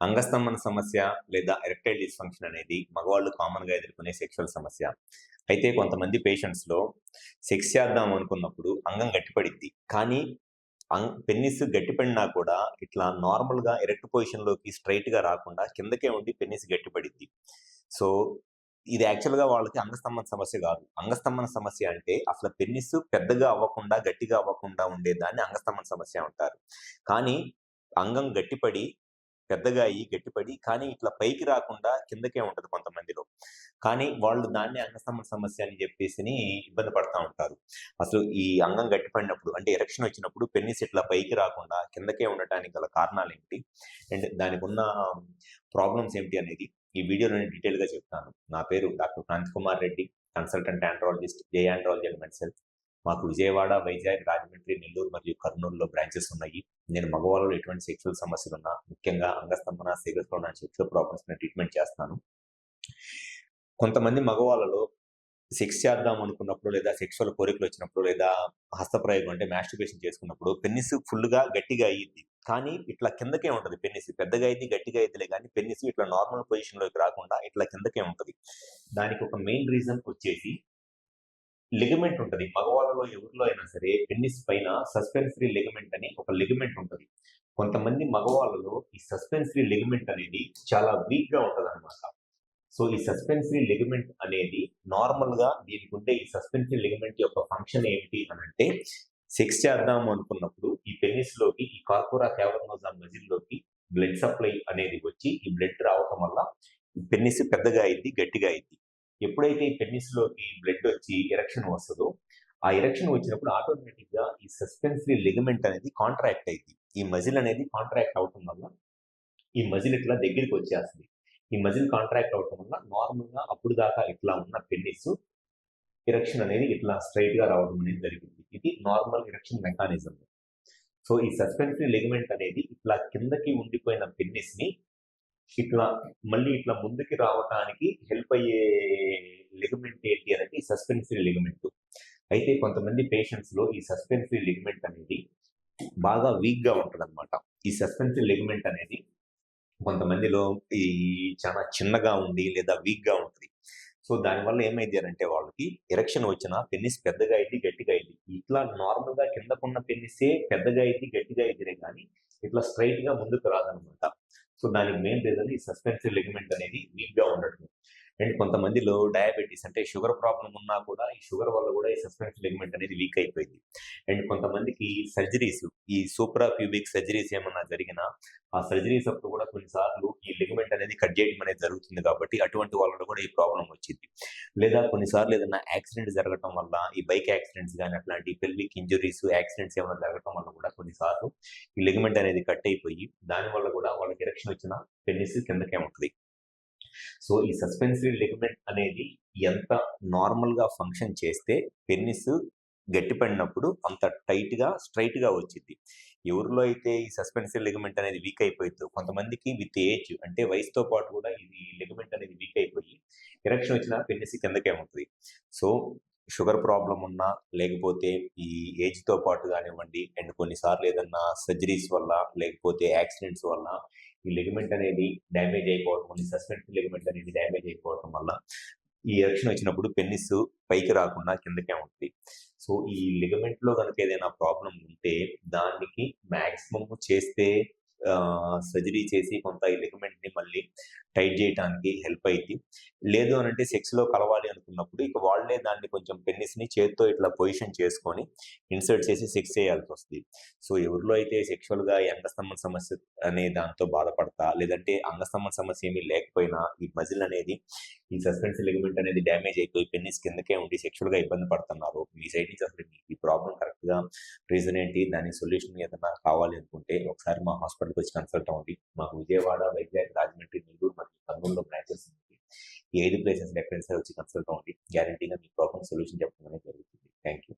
అంగస్తంభన సమస్య లేదా erectile dysfunction అనేది మగవాళ్ళు కామన్‌గా ఎదుర్కొనే సెక్షువల్ సమస్య. అయితే కొంతమంది పేషెంట్స్‌లో సెక్స్ చేద్దాం అనుకున్నప్పుడు అంగం గట్టిపడిద్ది. కానీ పెన్నిస్ గట్టిపడినా కూడా ఇట్లా నార్మల్‌గా ఎరెక్ట్ పొజిషన్‌లోకి స్ట్రెయిట్‌గా రాకుండా కిందకే ఉండి పెన్నిస్ గట్టిపడిద్ది. సో, ఇది యాక్చువల్‌గా వాళ్ళకి అంగస్తంభన సమస్య గాదు. అంగస్తంభన సమస్య అంటే అసలు పెన్నిస్ పెద్దగా అవ్వకుండా, గట్టిగా అవ్వకుండా ఉండేదాన్ని అంగస్తంభన సమస్య అంటారు. కానీ అంగం గట్టిపడి పెద్దగా అయ్యి, గట్టిపడి కానీ ఇట్లా పైకి రాకుండా కిందకే ఉంటది కొంతమందిలో. కానీ వాళ్ళు దాన్నే అంగస్తంభన సమస్య అని జెప్పేసిని ఇబ్బంది పడతా ఉంటారు. అసలు ఈ అంగం గట్టిపడినప్పుడు అంటే ఎరెక్షన్ వచ్చినప్పుడు పెన్నిస్ ఇట్లా పైకి రాకుండా కిందకే ఉండటానికి గల కారణాలేంటి? అండ్ దానికున్న ప్రాబ్లమ్స్ ఏమిటి అనేది ఈ వీడియోలో నేను డీటెయిల్‌గా చెప్తాను. నా పేరు doctor Kranthi Kumar Reddy, consultant andrologist, J andrology and men's health. మాకు విజయవాడ, వైజాగ్, రాజమండ్రి, నెల్లూరు మరియు కర్నూలులో బ్రాంచెస్ ఉన్నాయి. నేను మగవాళ్ళలో ఎటువంటి సెక్సువల్ సమస్యలున్నా, ముఖ్యంగా అంగస్తంభన, సెగస్‌లో సెక్సువల్ ప్రాబ్లమ్స్ మీద ట్రీట్మెంట్ చేస్తాను. కొంతమంది మగవాళ్ళలో సెక్స్ చేద్దాం అనుకున్నప్పుడు, లేదా సెక్సువల్ కోరికలొచ్చినప్పుడు, లేదా హస్తప్రయోగం అంటే మాస్టర్బేషన్ చేసుకున్నప్పుడు పెన్నిస్ ఫుల్‌గా గట్టిగా అయ్యిద్ది. కానీ ఇట్లా కిందకే ఉంటది పెన్నిస్. పెద్దగా అయ్యిద్ది, గట్టిగా అయ్యిద్దిలే గానీ పెన్నిస్ ఇట్లా నార్మల్ పొజిషన్‌లోకి రాకుండా ఇట్లా కిందకే ఉంటది. దానికి ఒక మెయిన్ రీజన్ వచ్చేసి లిగమెంట్ ఉంటది. మగవాళ్ళలో ఎవరిలో అయినా సరే పెన్నిస్ పైన సస్పెన్సరీ లిగమెంట్ అని ఒక లిగమెంట్ ఉంటది. కొంతమంది మగవాళ్ళలో ఈ సస్పెన్సరీ లిగమెంట్ అనేది చాలా వీక్‌గా ఉంటదనమాట. సో, ఈ సస్పెన్సరీ లిగమెంట్ అనేది నార్మల్‌గా దీనికుండే ఈ సస్పెన్సరీ లిగమెంట్ యొక్క ఫంక్షన్ ఏమిటి అనంటే, సెక్స్ చేద్దాం అనుకున్నప్పుడు ఈ పెన్నిస్‌లోకి ఈ కార్పోరా క్యావర్నోసా మజిల్‌లోకి బ్లడ్ సప్లై అనేది వచ్చి, ఈ బ్లడ్ రావటం వల్ల పెన్నిస్ పెద్దగా అయ్యిద్ది, గట్టిగా అయ్యిద్ది. ఎప్పుడైతే ఈ పెన్నిస్‌లోకి బ్లడ్ వచ్చి ఎరెక్షన్ వస్తదో, ఆ ఎరెక్షన్ వచ్చినప్పుడు ఆటోమేటిక్‌గా ఈ సస్పెన్సరీ లిగమెంట్ అనేది కాంట్రాక్ట్ అయ్యిద్ది. ఈ మజిల్ అనేది కాంట్రాక్ట్ అవ్వటం వల్ల ఈ మజిల్ ఇట్లా దగ్గరికొచ్చేస్తది. ఈ మజిల్ కాంట్రాక్ట్ అవ్వటం వల్ల నార్మల్‌గా అప్పుడు దాకా ఇట్లా ఉన్న పెన్నిస్ ఎరెక్షన్ అనేది ఇట్లా స్ట్రెయిట్‌గా రావడం అనేది జరిగింది. ఇది నార్మల్ ఎరెక్షన్ మెకానిజం. సో, ఈ సస్పెన్సరీ లిగమెంట్ అనేది ఇట్లా కిందకి ఉండిపోయిన పెన్నిస్‌ని ఇట్లా మళ్ళీ ఇట్లా ముందుకి రావటానికి హెల్ప్ అయ్యే లిగమెంట్ ఏంటి అనంటే ఈ సస్పెన్సరీ లిగమెంట్. అయితే కొంతమంది పేషెంట్స్‌లో ఈ సస్పెన్సరీ లిగమెంట్ అనేది బాగా వీక్‌గా ఉంటదనమాట. ఈ సస్పెన్సరీ లిగమెంట్ అనేది కొంతమందిలో ఈ చాలా చిన్నగా ఉండి లేదా వీక్‌గా ఉంటది. సో, దానివల్ల ఏమైద్ది అనంటే వాళ్ళకి ఎరెక్షన్ వచ్చినా పెన్నిస్ పెద్దగా అయ్యిద్ది, గట్టిగా అయ్యిద్ది. ఇట్లా నార్మల్‌గా కిందకున్న పెన్నిస్సే పెద్దగా అయ్యిద్ది, గట్టిగా అయ్యిద్దిలే గానీ ఇట్లా స్ట్రెయిట్‌గా ముందుకు రాదనమాట. సో, దానికి మెయిన్ రీజన్ ఈ సస్పెన్సరీ లిగమెంట్ అనేది వీక్‌గా ఉండటమే. అండ్ కొంతమందిలో డయాబెటిస్ అంటే షుగర్ ప్రాబ్లమ్ ఉన్నా కూడా ఈ షుగర్ వల్ల కూడా ఈ సస్పెన్షన్ లిగమెంట్ అనేది వీక్ అయిపోయింది. అండ్ కొంతమందికి సర్జరీస్ ఈ సూప్రా ప్యూబిక్ సర్జరీస్ ఏమన్నా జరిగినా ఆ సర్జరీస్ అప్పుడు కూడా కొన్నిసార్లు ఈ లిగమెంట్ అనేది కట్ చేయడం అనేది జరుగుతుంది కాబట్టి అటువంటి వాళ్ళలో కూడా ఈ ప్రాబ్లమ్ వచ్చింది. లేదా కొన్నిసార్లు ఏదైనా యాక్సిడెంట్ జరగటం వల్ల ఈ బైక్ యాక్సిడెంట్స్ గాని అట్లాంటి పెల్విక్ ఇంజ్యూరీస్, యాక్సిడెంట్స్ ఏమైనా జరగటం వల్ల కూడా కొన్నిసార్లు ఈ లిగమెంట్ అనేది కట్ అయిపోయి దానివల్ల కూడా వాళ్ళకి ఎరెక్షన్ వచ్చిన పెన్నిస్ కిందకే ఉంటది. సో, ఈ సస్పెన్సరీ లిగమెంట్ అనేది ఎంత నార్మల్‌గా ఫంక్షన్ చేస్తే పెన్నిస్ గట్టిపడినప్పుడు అంత టైట్‌గా, స్ట్రెయిట్‌గా వచ్చిద్ది. ఎవరిలో అయితే ఈ సస్పెన్సరీ లిగమెంట్ అనేది వీక్ అయిపోయిద్దో కొంతమందికి విత్ ఏజ్ అంటే వయసుతో పాటు కూడా ఇది లిగమెంట్ అనేది వీక్ అయిపోయి ఎరెక్షన్ వచ్చినా పెన్నిస్ కిందకే ఉంటది. సో, షుగర్ ప్రాబ్లమ్ ఉన్నా, లేకపోతే ఈ ఏజ్‌తో పాటు గానివ్వండి అండ్ కొన్నిసార్లు ఏదన్నా సర్జరీస్ వల్ల, లేకపోతే యాక్సిడెంట్స్ వల్ల ఈ లిగమెంట్ అనేది డ్యామేజ్ అయిపోవటం వల్ల, ఈ సస్పెన్షన్ లిగమెంట్ అనేది డ్యామేజ్ అయిపోవటం వల్ల, ఈ ఎరెక్షన్ వచ్చినప్పుడు పెన్నిస్ పైకి రాకుండా కిందకే ఉంటది. సో, ఈ లిగమెంట్‌లో గనుక ఏదైనా ప్రాబ్లమ్ ఉంటే దానికి మాక్సిమమ్ చేస్తే సర్జరీ చేసి కొంత ఈ లిగమెంట్‌ని మళ్ళీ టైట్ జేయటానికి హెల్ప్ అయిద్ది. లేదు అనంటే సెక్స్‌లో కలవాలి అనుకున్నప్పుడు ఇక వాళ్ళే దాన్ని కొంచెం పెన్నిస్‌ని చేత్తో ఇట్లా పొజిషన్ చేసుకొని ఇన్సర్ట్ చేసి సెక్స్ చేయాల్సొస్తది. సో, ఎవరిలో అయితే సెక్షువల్‌గా ఈ అంగస్తంభన సమస్య అనే దాంతో బాధపడతా, లేదంటే అంగస్తంభన సమస్య ఏమీ లేకపోయినా ఈ మజిల్ అనేది ఈ సస్పెన్షన్ లిగమెంట్ అనేది డ్యామేజ్ అయిపోయి పెన్నిస్ కిందకే ఉండి సెక్షువల్‌గా ఇబ్బంది పడుతున్నారు. మీ సైడ్ నుంచి అసలు మీకు ఈ ప్రాబ్లమ్ కరెక్ట్‌గా రీజన్ ఏంటి? దానికి సొల్యూషన్ ఏదన్నా కావాలి అనుకుంటే ఒకసారి మా హాస్పిటల్‌కొచ్చి కన్సల్ట్ అవ్వండి. మాకు విజయవాడ, వైజాగ్, రాజమండ్రి, నెల్లూరు మరియు కర్నూలులో బ్రాంచెస్ ఉన్నాయి. ఈ 5 ప్లేసెస్‌లో ఎక్కడైనా సరే వచ్చి కన్సల్ట్ అవ్వండి. గ్యారంటీగా మీ ప్రాబ్లమ్ సొల్యూషన్ చెప్పడం అనేది జరుగుతుంది. Thank you.